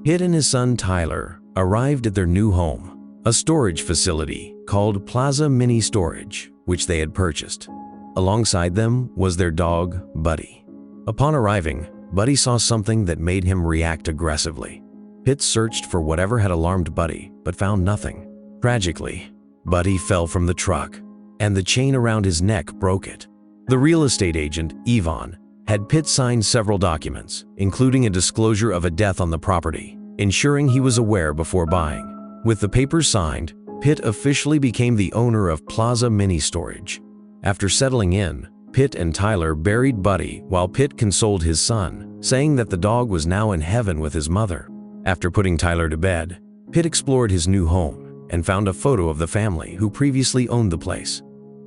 Pitt and his son Tyler arrived at their new home, a storage facility called Plaza Mini Storage, which they had purchased. Alongside them was their dog, Buddy. Upon arriving, Buddy saw something that made him react aggressively. Pitt searched for whatever had alarmed Buddy, but found nothing. Tragically, Buddy fell from the truck, and the chain around his neck broke it. The real estate agent, Yvonne, had Pitt sign several documents, including a disclosure of a death on the property, ensuring he was aware before buying. With the papers signed, Pitt officially became the owner of Plaza Mini Storage. After settling in, Pitt and Tyler buried Buddy while Pitt consoled his son, saying that the dog was now in heaven with his mother. After putting Tyler to bed, Pitt explored his new home and found a photo of the family who previously owned the place.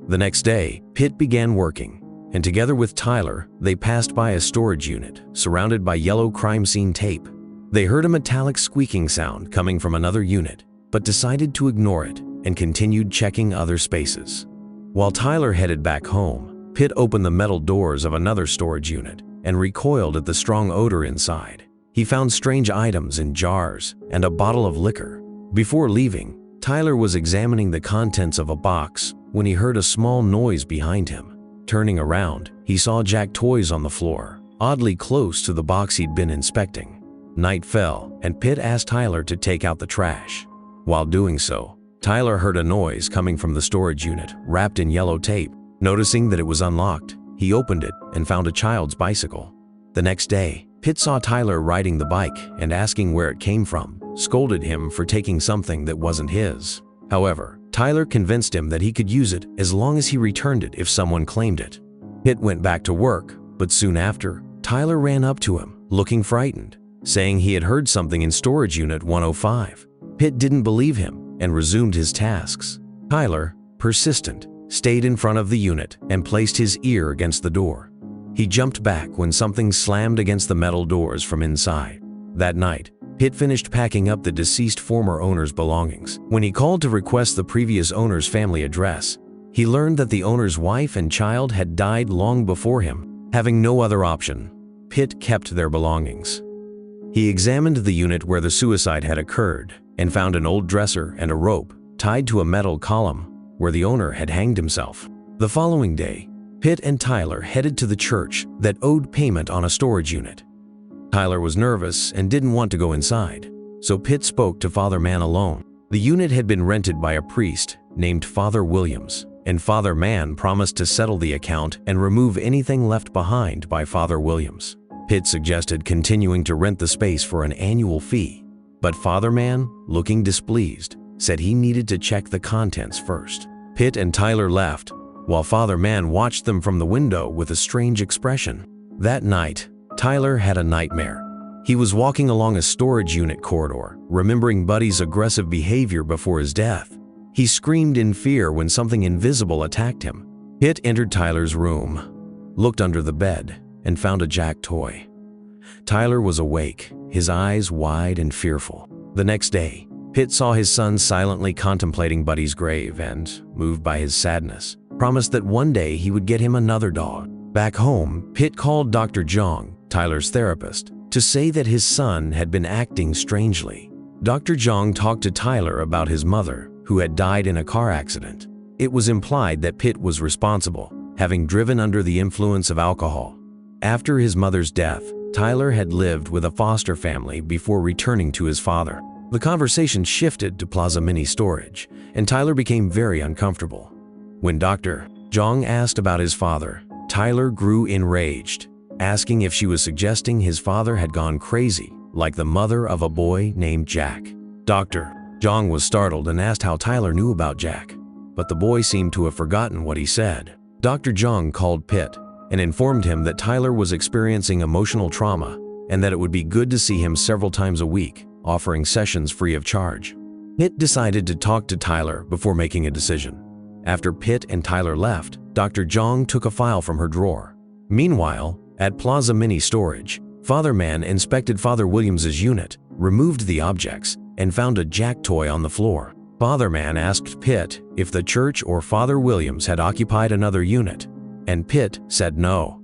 The next day, Pitt began working, and together with Tyler, they passed by a storage unit surrounded by yellow crime scene tape. They heard a metallic squeaking sound coming from another unit, but decided to ignore it and continued checking other spaces. While Tyler headed back home, Pitt opened the metal doors of another storage unit and recoiled at the strong odor inside. He found strange items in jars and a bottle of liquor. Before leaving, Tyler was examining the contents of a box when he heard a small noise behind him. Turning around, he saw Jack toys on the floor, oddly close to the box he'd been inspecting. Night fell, and Pitt asked Tyler to take out the trash. While doing so, Tyler heard a noise coming from the storage unit wrapped in yellow tape. Noticing that it was unlocked, he opened it and found a child's bicycle. The next day, Pitt saw Tyler riding the bike and asking where it came from, scolded him for taking something that wasn't his. However, Tyler convinced him that he could use it as long as he returned it if someone claimed it. Pitt went back to work, but soon after, Tyler ran up to him, looking frightened, saying he had heard something in storage unit 105. Pitt didn't believe him and resumed his tasks. Tyler, persistent, stayed in front of the unit and placed his ear against the door. He jumped back when something slammed against the metal doors from inside. That night, Pitt finished packing up the deceased former owner's belongings. When he called to request the previous owner's family address, he learned that the owner's wife and child had died long before him. Having no other option, Pitt kept their belongings. He examined the unit where the suicide had occurred and found an old dresser and a rope tied to a metal column where the owner had hanged himself. The following day, Pitt and Tyler headed to the church that owed payment on a storage unit. Tyler was nervous and didn't want to go inside, so Pitt spoke to Father Mann alone. The unit had been rented by a priest named Father Williams, and Father Mann promised to settle the account and remove anything left behind by Father Williams. Pitt suggested continuing to rent the space for an annual fee, but Father Mann, looking displeased, said he needed to check the contents first. Pitt and Tyler left, while Father Mann watched them from the window with a strange expression. That night, Tyler had a nightmare. He was walking along a storage unit corridor, remembering Buddy's aggressive behavior before his death. He screamed in fear when something invisible attacked him. Pitt entered Tyler's room, looked under the bed, and found a Jack toy. Tyler was awake, his eyes wide and fearful. The next day, Pitt saw his son silently contemplating Buddy's grave and, moved by his sadness, promised that one day he would get him another dog. Back home, Pitt called Dr. Jong, Tyler's therapist, to say that his son had been acting strangely. Dr. Jong talked to Tyler about his mother, who had died in a car accident. It was implied that Pitt was responsible, having driven under the influence of alcohol. After his mother's death, Tyler had lived with a foster family before returning to his father. The conversation shifted to Plaza Mini Storage, and Tyler became very uncomfortable. When Dr. Jong asked about his father, Tyler grew enraged, asking if she was suggesting his father had gone crazy, like the mother of a boy named Jack. Dr. Jong was startled and asked how Tyler knew about Jack, but the boy seemed to have forgotten what he said. Dr. Jong called Pitt and informed him that Tyler was experiencing emotional trauma and that it would be good to see him several times a week, offering sessions free of charge. Pitt decided to talk to Tyler before making a decision. After Pitt and Tyler left, Dr. Jong took a file from her drawer. Meanwhile, at Plaza Mini Storage, Father Mann inspected Father Williams's unit, removed the objects, and found a Jack toy on the floor. Father Mann asked Pitt if the church or Father Williams had occupied another unit, and Pitt said no.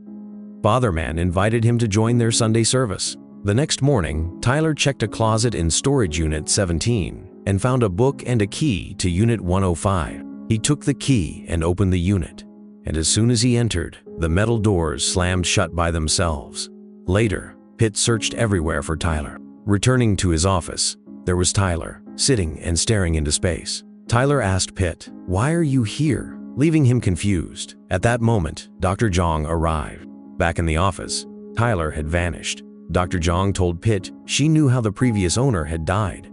Father Mann invited him to join their Sunday service. The next morning, Tyler checked a closet in storage unit 17 and found a book and a key to unit 105. He took the key and opened the unit, and as soon as he entered, the metal doors slammed shut by themselves. Later, Pitt searched everywhere for Tyler. Returning to his office, there was Tyler, sitting and staring into space. Tyler asked Pitt, "Why are you here?" leaving him confused. At that moment, Dr. Zhang arrived. Back in the office, Tyler had vanished. Dr. Zhang told Pitt she knew how the previous owner had died.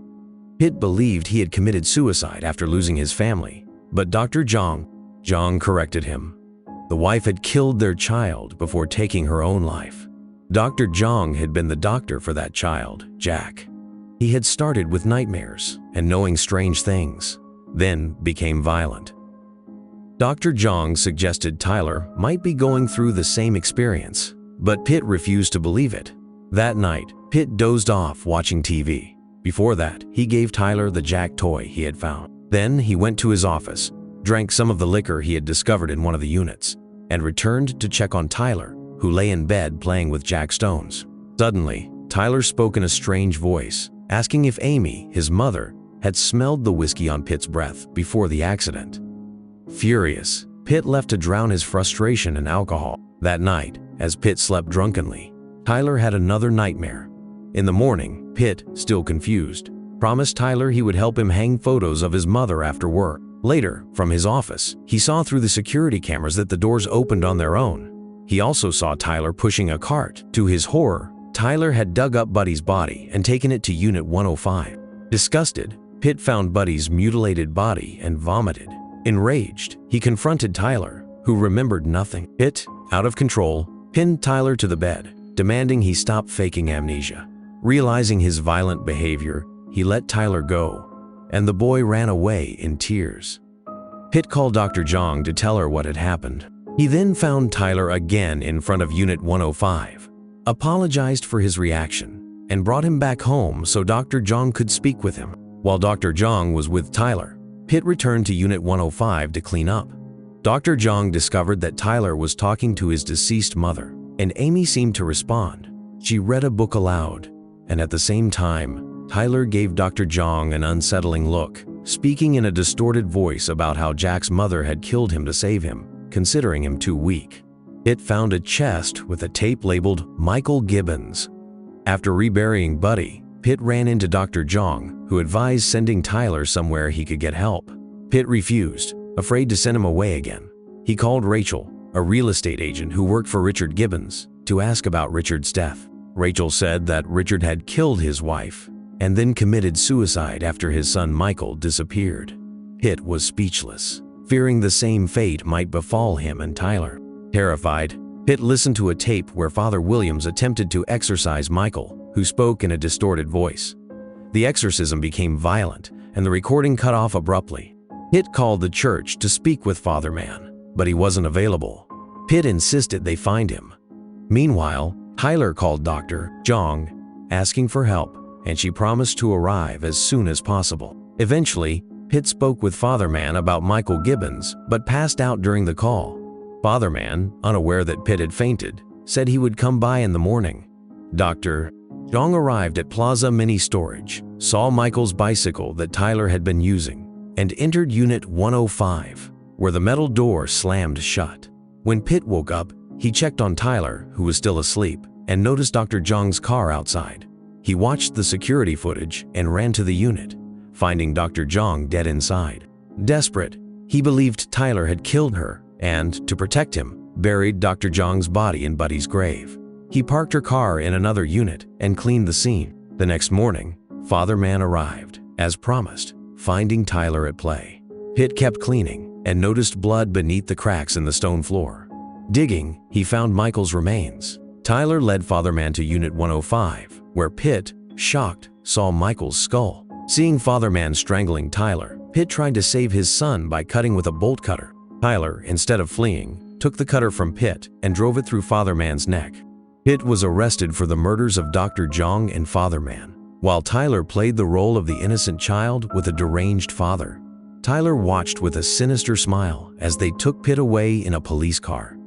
Pitt believed he had committed suicide after losing his family, but Dr. Zhang corrected him. The wife had killed their child before taking her own life. Dr. Zhang had been the doctor for that child, Jack. He had started with nightmares and knowing strange things, then became violent. Dr. Zhang suggested Tyler might be going through the same experience, but Pitt refused to believe it. That night, Pitt dozed off watching TV. Before that, he gave Tyler the Jack toy he had found. Then he went to his office, drank some of the liquor he had discovered in one of the units, and returned to check on Tyler, who lay in bed playing with Jack stones. Suddenly, Tyler spoke in a strange voice, asking if Amy, his mother, had smelled the whiskey on Pitt's breath before the accident. Furious, Pitt left to drown his frustration in alcohol. That night, as Pitt slept drunkenly, Tyler had another nightmare. In the morning, Pitt, still confused, promised Tyler he would help him hang photos of his mother after work. Later, from his office, he saw through the security cameras that the doors opened on their own. He also saw Tyler pushing a cart. To his horror, Tyler had dug up Buddy's body and taken it to Unit 105. Disgusted, Pitt found Buddy's mutilated body and vomited. Enraged, he confronted Tyler, who remembered nothing. Pitt, out of control, pinned Tyler to the bed, demanding he stop faking amnesia. Realizing his violent behavior, he let Tyler go, and the boy ran away in tears. Pitt called Dr. Zhang to tell her what had happened. He then found Tyler again in front of Unit 105, apologized for his reaction, and brought him back home so Dr. Zhang could speak with him. While Dr. Zhang was with Tyler, Pitt returned to Unit 105 to clean up. Dr. Zhang discovered that Tyler was talking to his deceased mother, and Amy seemed to respond. She read a book aloud, and at the same time, Tyler gave Dr. Zhang an unsettling look, speaking in a distorted voice about how Jack's mother had killed him to save him, considering him too weak. It found a chest with a tape labeled Michael Gibbons. After reburying Buddy, Pitt ran into Dr. Zhang, who advised sending Tyler somewhere he could get help. Pitt refused, afraid to send him away again. He called Rachel, a real estate agent who worked for Richard Gibbons, to ask about Richard's death. Rachel said that Richard had killed his wife and then committed suicide after his son Michael disappeared. Pitt was speechless, fearing the same fate might befall him and Tyler. Terrified, Pitt listened to a tape where Father Williams attempted to exorcise Michael, who spoke in a distorted voice. The exorcism became violent, and the recording cut off abruptly. Pitt called the church to speak with Father Man, but he wasn't available. Pitt insisted they find him. Meanwhile, Tyler called Dr. Zhang, asking for help, and she promised to arrive as soon as possible. Eventually, Pitt spoke with Father Man about Michael Gibbons, but passed out during the call. Father Man, unaware that Pitt had fainted, said he would come by in the morning. Dr. Zhang arrived at Plaza Mini Storage, saw Michael's bicycle that Tyler had been using, and entered Unit 105, where the metal door slammed shut. When Pitt woke up, he checked on Tyler, who was still asleep, and noticed Dr. Zhang's car outside. He watched the security footage and ran to the unit, finding Dr. Zhang dead inside. Desperate, he believed Tyler had killed her and, to protect him, buried Dr. Zhang's body in Buddy's grave. He parked her car in another unit and cleaned the scene. The next morning, Father Man arrived, as promised, finding Tyler at play. Pitt kept cleaning and noticed blood beneath the cracks in the stone floor. Digging, he found Michael's remains. Tyler led Father Man to Unit 105, where Pitt, shocked, saw Michael's skull. Seeing Father Man strangling Tyler, Pitt tried to save his son by cutting with a bolt cutter. Tyler, instead of fleeing, took the cutter from Pitt and drove it through Father Man's neck. Pitt was arrested for the murders of Dr. Zhang and Father Man, while Tyler played the role of the innocent child with a deranged father. Tyler watched with a sinister smile as they took Pitt away in a police car.